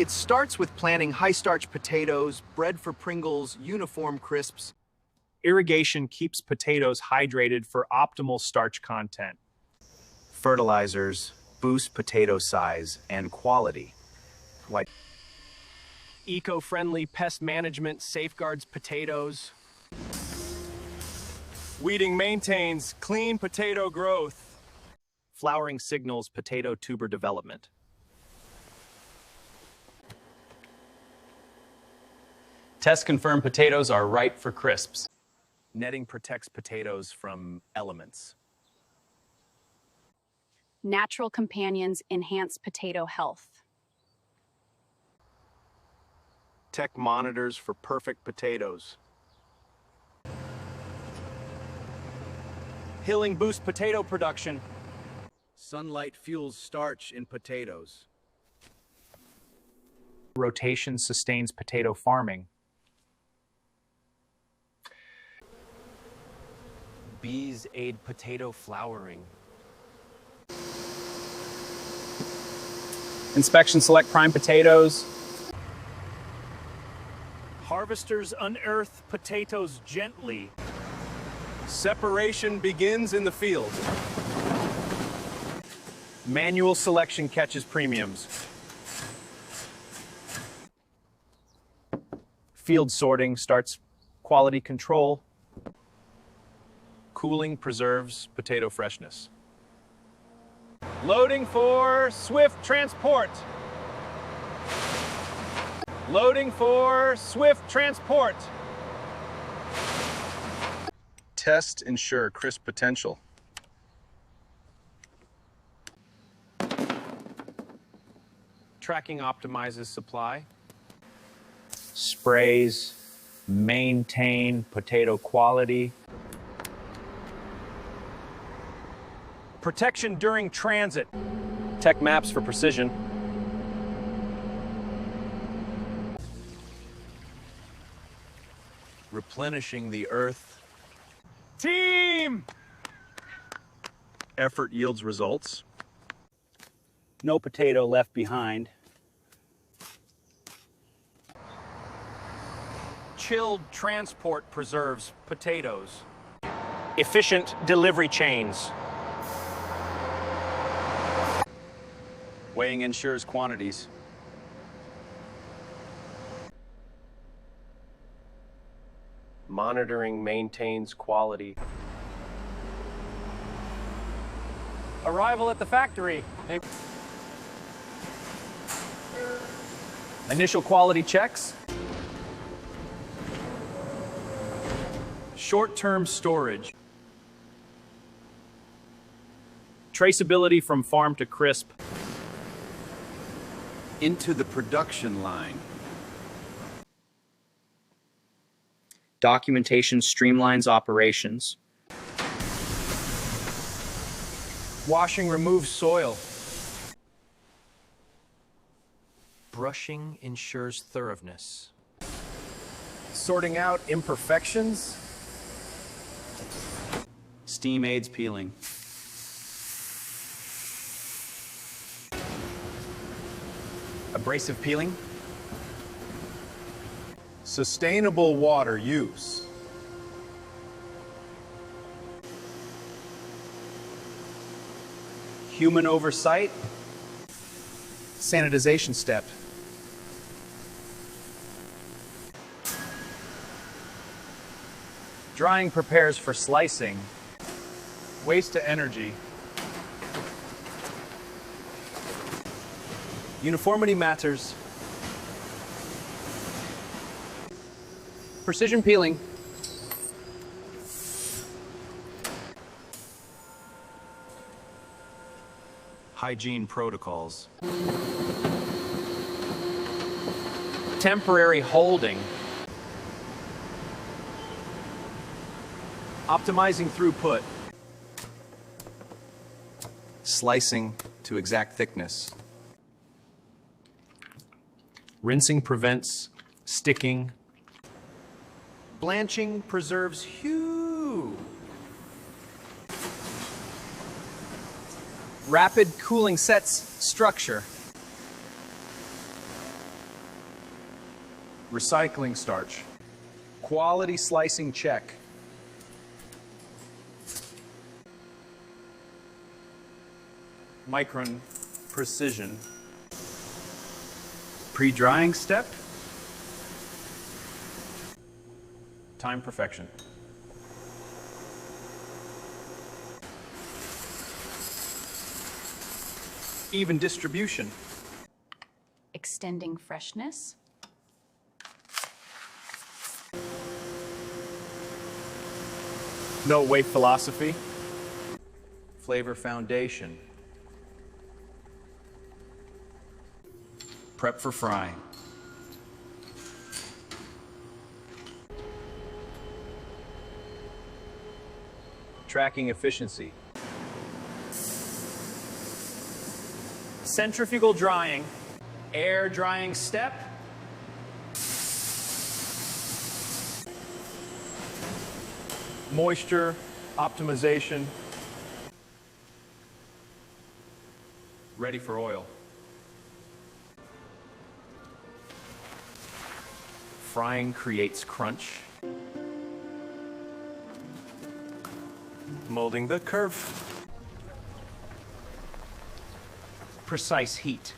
It starts with planting high-starch potatoes, bread for Pringles, uniform crisps. Irrigation keeps potatoes hydrated for optimal starch content. Fertilizers boost potato size and quality. Eco-friendly pest management safeguards potatoes. Weeding maintains clean potato growth. Flowering signals potato tuber development. Tests confirm potatoes are ripe for crisps. Netting protects potatoes from elements. Natural companions enhance potato health. Tech monitors for perfect potatoes. Hilling boosts potato production. Sunlight fuels starch in potatoes. Rotation sustains potato farming. Bees aid potato flowering. Inspection select prime potatoes. Harvesters unearth potatoes gently. Separation begins in the field. Manual selection catches premiums. Field sorting starts quality control. Cooling preserves potato freshness. Loading for swift transport. Loading for swift transport. Test ensure crisp potential. Tracking optimizes supply. Sprays maintain potato quality. Protection during transit. Tech maps for precision. Replenishing the earth. Team! Effort yields results. No potato left behind. Chilled transport preserves potatoes. Efficient delivery chains. Weighing ensures quantities. Monitoring maintains quality. Arrival at the factory. Initial quality checks. Short-term storage. Traceability from farm to crisp. Into the production line. Documentation streamlines operations. Washing removes soil. Brushing ensures thoroughness. Sorting out imperfections. Steam aids peeling. Abrasive peeling. Sustainable water use. Human oversight. Sanitization step. Drying prepares for slicing. Waste to energy. Uniformity matters. Precision peeling. Hygiene protocols. Temporary holding. Optimizing throughput. Slicing to exact thickness. Rinsing prevents sticking. Blanching preserves hue. Rapid cooling sets structure. Recycling starch. Quality slicing check. Micron precision. Pre-drying step. Time perfection. Even distribution. Extending freshness. No weight philosophy. Flavor foundation. Prep for frying. Tracking efficiency. Centrifugal drying. Air drying step. Moisture optimization. Ready for oil. Frying creates crunch. Molding the curve. Precise heat.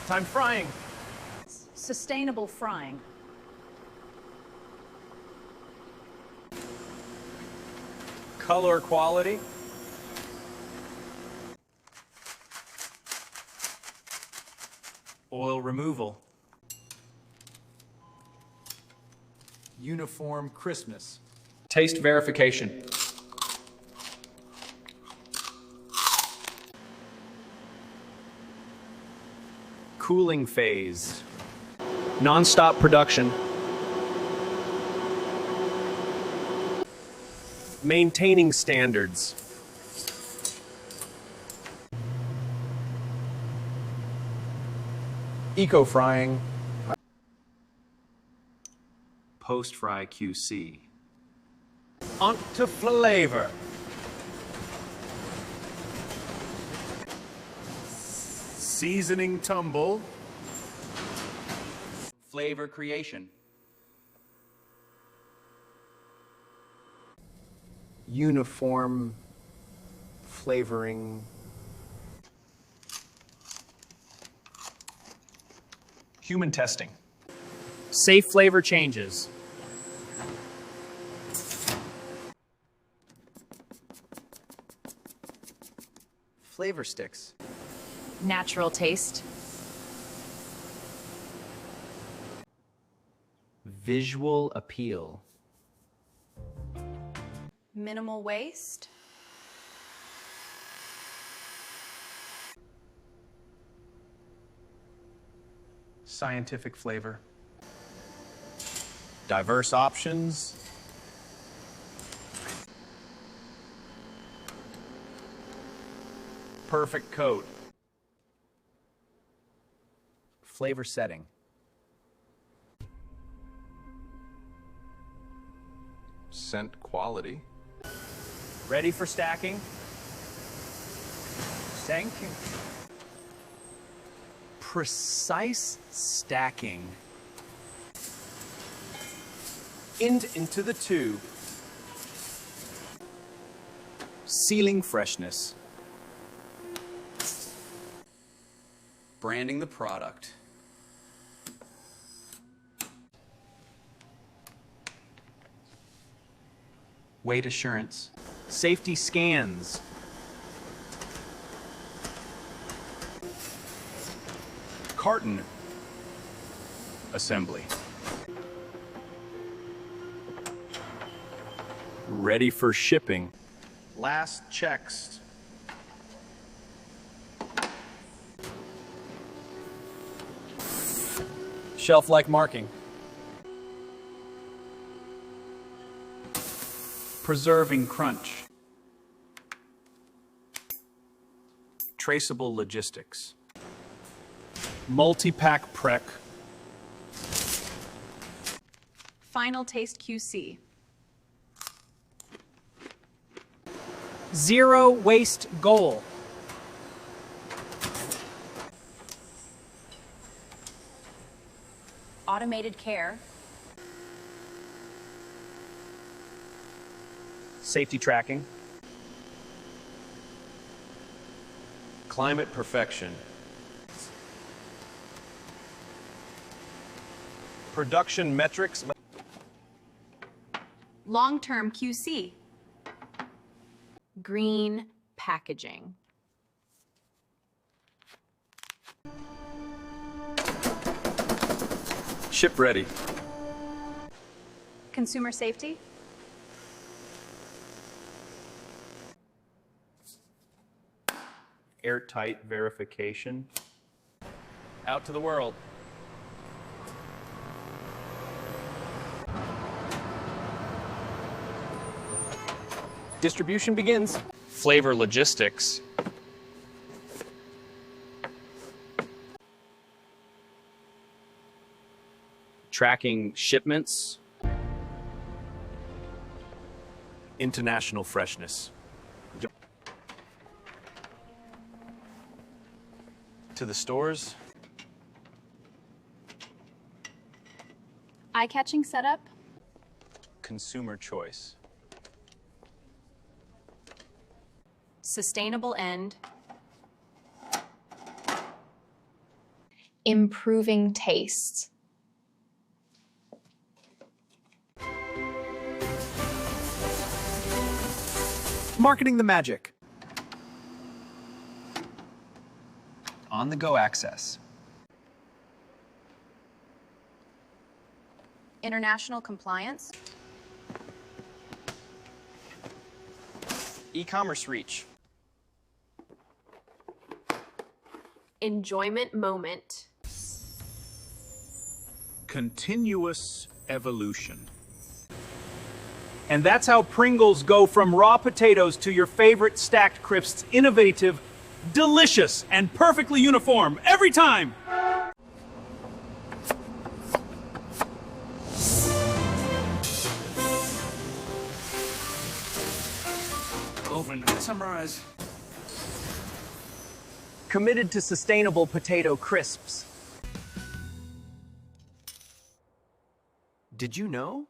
Time frying. Sustainable frying. Color quality. Oil removal. Uniform crispness. Taste verification. Cooling phase. Non-stop production. Maintaining standards. Eco-frying. Post-fry QC. Onto flavor. Seasoning tumble. Flavor creation. Uniform flavoring. Human testing. Safe flavor changes. Flavor sticks. Natural taste. Visual appeal. Minimal waste. Scientific flavor. Diverse options. Perfect coat. Flavor setting. Scent quality. Ready for stacking. Thank you. Precise stacking. Into the tube. Sealing freshness. Branding the product. Weight assurance. Safety scans. Carton assembly. Ready for shipping. Last checks. Shelf-like marking. Preserving crunch. Traceable logistics. Multi-pack prep. Final taste QC. Zero waste goal. automated care, Safety tracking. Climate perfection. Production metrics. long-term QC, green packaging, Ship ready. consumer safety, Airtight verification. Out to the world. Distribution begins. Flavor logistics. Tracking shipments. International freshness. To the stores. eye-catching setup, Consumer choice. sustainable end, improving taste. Marketing the magic. On-the-go access. international compliance, E-commerce reach. enjoyment moment, Continuous evolution. And that's how Pringles go from raw potatoes to your favorite stacked crisps, innovative, delicious, and perfectly uniform every time. Open. Summarize. Committed to sustainable potato crisps. Did you know?